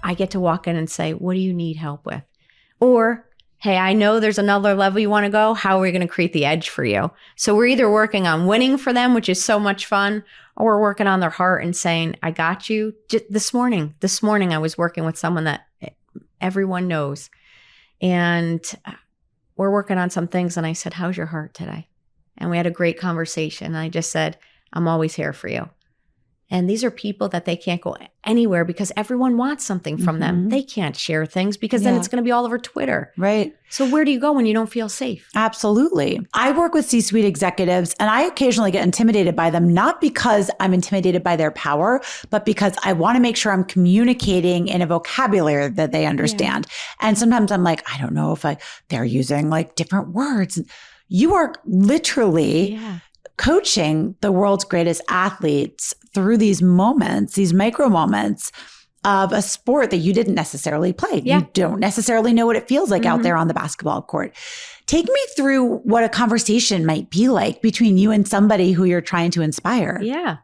I get to walk in and say, what do you need help with? Or, hey, I know there's another level you want to go. How are we going to create the edge for you? So we're either working on winning for them, which is so much fun, or we're working on their heart and saying, I got you. This morning, I was working with someone that everyone knows. And we're working on some things. And I said, how's your heart today? And we had a great conversation. And I just said, I'm always here for you. And these are people that they can't go anywhere because everyone wants something from them. They can't share things because then it's going to be all over Twitter. Right. So where do you go when you don't feel safe? Absolutely. I work with C-suite executives and I occasionally get intimidated by them, not because I'm intimidated by their power, but because I want to make sure I'm communicating in a vocabulary that they understand. Yeah. And sometimes I'm like, I don't know if they're using like different words. You are literally coaching the world's greatest athletes through these moments, these micro moments of a sport that you didn't necessarily play. Yeah. You don't necessarily know what it feels like out there on the basketball court. Take me through what a conversation might be like between you and somebody who you're trying to inspire. Yeah.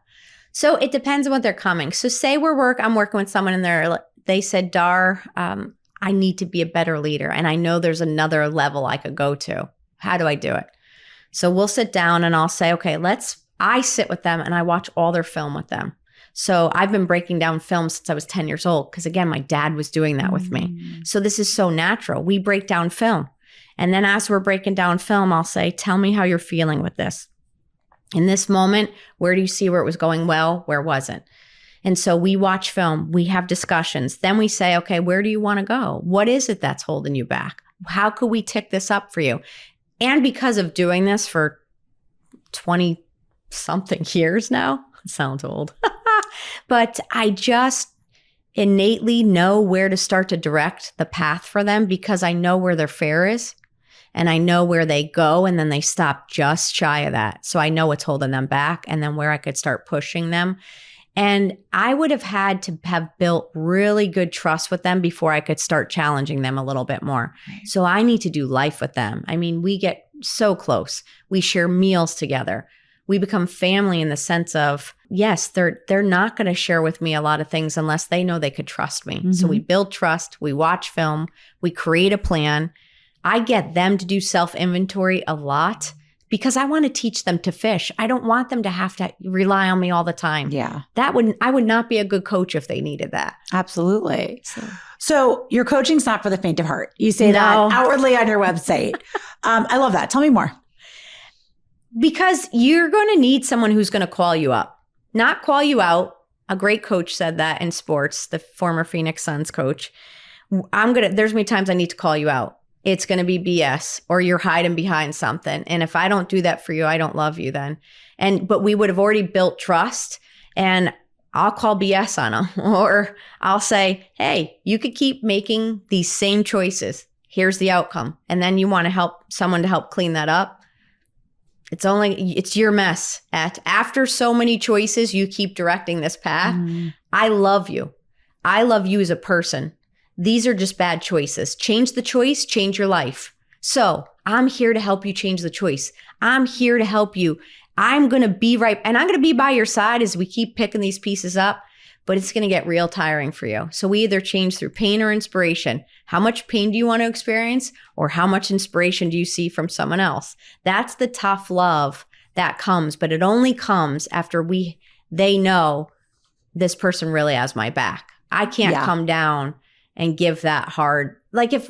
So it depends on what they're coming. So say I'm working with someone and they said, Dar, I need to be a better leader. And I know there's another level I could go to. How do I do it? So we'll sit down and I'll say, okay, I sit with them and I watch all their film with them. So I've been breaking down film since I was 10 years old because, again, my dad was doing that with me. So this is so natural. We break down film. And then as we're breaking down film, I'll say, tell me how you're feeling with this. In this moment, where do you see where it was going well, where wasn't? And so we watch film, we have discussions. Then we say, okay, where do you want to go? What is it that's holding you back? How could we tick this up for you? And because of doing this for 20-something years now, it sounds old, but I just innately know where to start to direct the path for them because I know where their fear is and I know where they go and then they stop just shy of that. So I know what's holding them back and then where I could start pushing them. And I would have had to have built really good trust with them before I could start challenging them a little bit more. Right. So I need to do life with them. I mean, we get so close. We share meals together. We become family in the sense of, yes, they're not going to share with me a lot of things unless they know they could trust me. So we build trust. We watch film. We create a plan. I get them to do self-inventory a lot. Because I want to teach them to fish. I don't want them to have to rely on me all the time. Yeah. I would not be a good coach if they needed that. Absolutely. So your coaching's not for the faint of heart. You say that outwardly on your website. I love that. Tell me more. Because you're going to need someone who's going to call you up, not call you out. A great coach said that in sports, the former Phoenix Suns coach. There's many times I need to call you out. It's going to be BS or you're hiding behind something. And if I don't do that for you, I don't love you then. But we would have already built trust and I'll call BS on them or I'll say, hey, you could keep making these same choices. Here's the outcome. And then you want to help someone to help clean that up. It's your mess. After so many choices, you keep directing this path. I love you. I love you as a person. These are just bad choices. Change the choice, change your life. So I'm here to help you change the choice. I'm here to help you. I'm going to be right. And I'm going to be by your side as we keep picking these pieces up, but it's going to get real tiring for you. So we either change through pain or inspiration. How much pain do you want to experience or how much inspiration do you see from someone else? That's the tough love that comes, but it only comes after they know this person really has my back. I can't come down and give that hard. Like if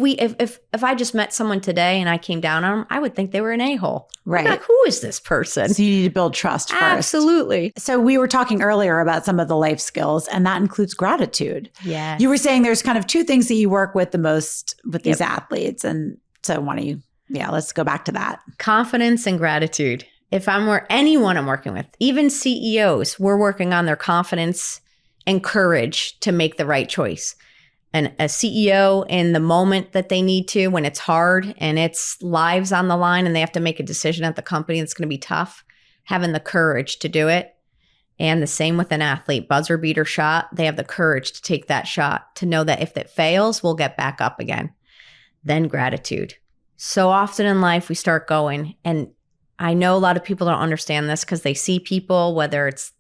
I just met someone today and I came down on them, I would think they were an a-hole. Right. Like, who is this person? So you need to build trust first. Absolutely. So we were talking earlier about some of the life skills, and that includes gratitude. Yeah. You were saying there's kind of two things that you work with the most with these athletes. And so let's go back to that. Confidence and gratitude. If anyone I'm working with, even CEOs, we're working on their confidence and courage to make the right choice. And a CEO in the moment that they need to, when it's hard and it's lives on the line and they have to make a decision at the company that's going to be tough, having the courage to do it. And the same with an athlete, buzzer beater shot, they have the courage to take that shot, to know that if it fails, we'll get back up again. Then gratitude. So often in life, we start going, and I know a lot of people don't understand this because they see people, whether it's,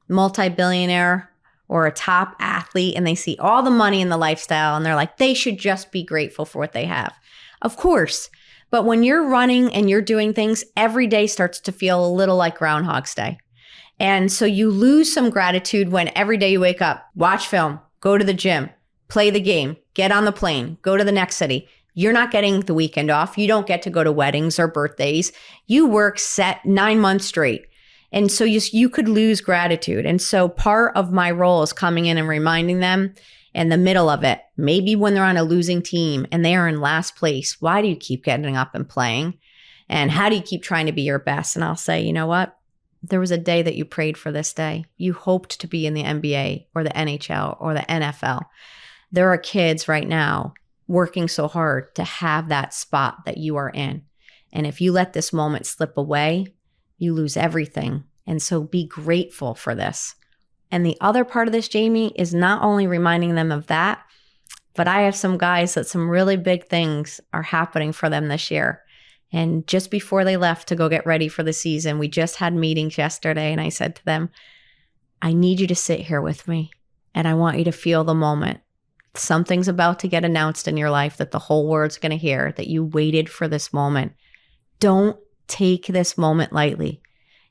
multi-billionaire or a top athlete and they see all the money and the lifestyle and they're like, they should just be grateful for what they have. Of course. But when you're running and you're doing things, every day starts to feel a little like Groundhog's Day. And so you lose some gratitude when every day you wake up, watch film, go to the gym, play the game, get on the plane, go to the next city. You're not getting the weekend off. You don't get to go to weddings or birthdays. You work set 9 months straight. And so you could lose gratitude. And so part of my role is coming in and reminding them in the middle of it, maybe when they're on a losing team and they are in last place, why do you keep getting up and playing? And how do you keep trying to be your best? And I'll say, you know what? There was a day that you prayed for this day. You hoped to be in the NBA or the NHL or the NFL. There are kids right now working so hard to have that spot that you are in. And if you let this moment slip away, you lose everything. And so be grateful for this. And the other part of this, Jamie, is not only reminding them of that, but I have some guys that some really big things are happening for them this year. And just before they left to go get ready for the season, we just had meetings yesterday. And I said to them, I need you to sit here with me. And I want you to feel the moment. Something's about to get announced in your life that the whole world's going to hear, that you waited for this moment. Don't take this moment lightly.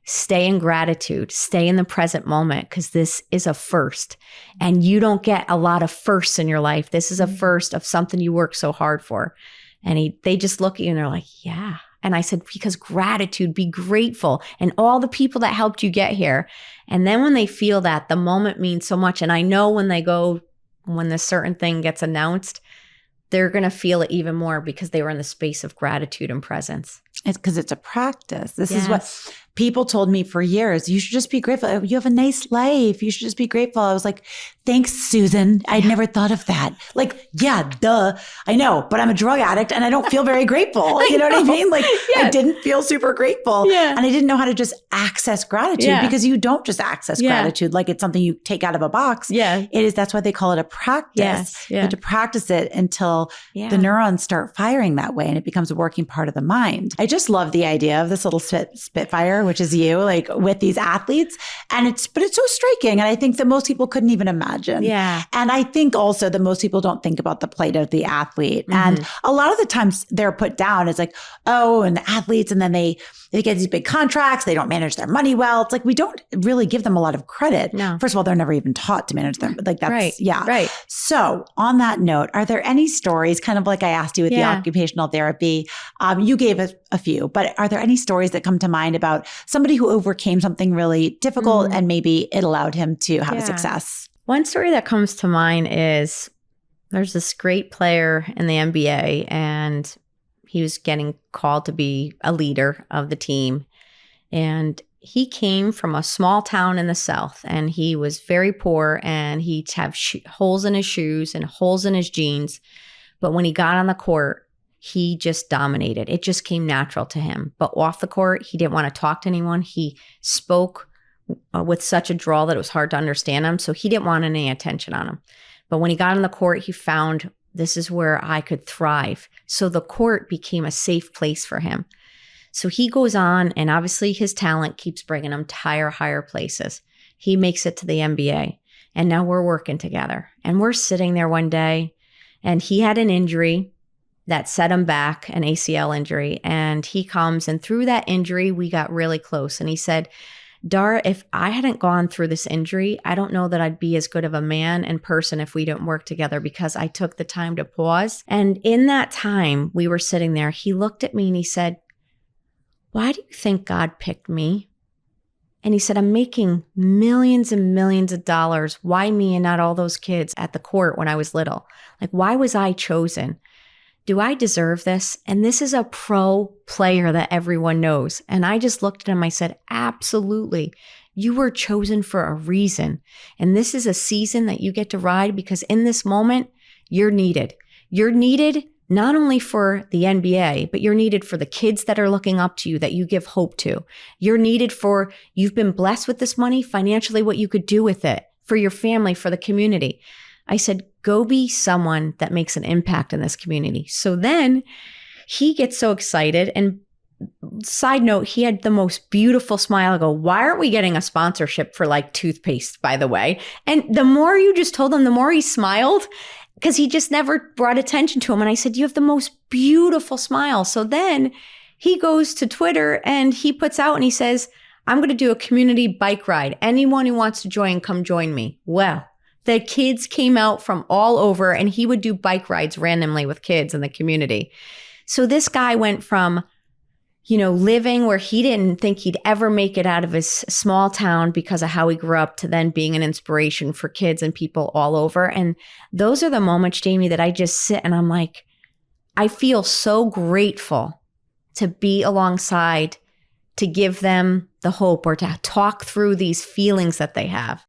Stay in gratitude. Stay in the present moment because this is a first. And you don't get a lot of firsts in your life. This is a first of something you work so hard for. And they just look at you and they're like, yeah. And I said, because gratitude, be grateful. And all the people that helped you get here. And then when they feel that, the moment means so much. And I know when this certain thing gets announced, they're going to feel it even more because they were in the space of gratitude and presence. It's because it's a practice. This is what people told me for years. You should just be grateful. You have a nice life. You should just be grateful. I was like, thanks, Susan. I'd never thought of that. Like, yeah, duh. I know, but I'm a drug addict and I don't feel very grateful. You know what I mean? Like, I didn't feel super grateful. Yeah. And I didn't know how to just access gratitude because you don't just access gratitude like it's something you take out of a box. Yeah. That's why they call it a practice. Yes. Yeah. You have to practice it until the neurons start firing that way and it becomes a working part of the mind. I just love the idea of this little spitfire, which is you, like with these athletes. But it's so striking. And I think that most people couldn't even imagine. Yeah. And I think also that most people don't think about the plight of the athlete. Mm-hmm. And a lot of the times they're put down as like, oh, and the athletes, and then they get these big contracts. They don't manage their money well. It's like, we don't really give them a lot of credit. No. First of all, they're never even taught to manage their, like that's, right. Yeah. Right. So on that note, are there any stories, kind of like I asked you with the occupational therapy, you gave us a few, but are there any stories that come to mind about somebody who overcame something really difficult and maybe it allowed him to have a success? One story that comes to mind is there's this great player in the NBA and he was getting called to be a leader of the team. And he came from a small town in the South and he was very poor and he'd have holes in his shoes and holes in his jeans. But when he got on the court, he just dominated. It just came natural to him. But off the court, he didn't want to talk to anyone. He spoke with such a drawl that it was hard to understand him. So he didn't want any attention on him. But when he got on the court, he found this is where I could thrive. So the court became a safe place for him. So he goes on, and obviously his talent keeps bringing him to higher places. He makes it to the NBA, and now we're working together. And we're sitting there one day, and he had an injury that set him back, an ACL injury. And he comes, and through that injury, we got really close. And he said, Dara, if I hadn't gone through this injury, I don't know that I'd be as good of a man and person if we didn't work together because I took the time to pause. And in that time we were sitting there, he looked at me and he said, why do you think God picked me? And he said, I'm making millions and millions of dollars. Why me and not all those kids at the court when I was little? Like, why was I chosen? Do I deserve this? And this is a pro player that everyone knows. And I just looked at him. I said, absolutely. You were chosen for a reason. And this is a season that you get to ride because in this moment, you're needed. You're needed not only for the NBA, but you're needed for the kids that are looking up to you that you give hope to. You're needed for, you've been blessed with this money, financially, what you could do with it, for your family, for the community. I said, go be someone that makes an impact in this community. So then he gets so excited. And side note, he had the most beautiful smile. I go, why aren't we getting a sponsorship for like toothpaste, by the way? And the more you just told him, the more he smiled, because he just never brought attention to him. And I said, you have the most beautiful smile. So then he goes to Twitter and he puts out and he says, I'm going to do a community bike ride. Anyone who wants to join, come join me. Well, the kids came out from all over, and he would do bike rides randomly with kids in the community. So this guy went from, living where he didn't think he'd ever make it out of his small town because of how he grew up, to then being an inspiration for kids and people all over. And those are the moments, Jamie, that I just sit and I'm like, I feel so grateful to be alongside, to give them the hope or to talk through these feelings that they have.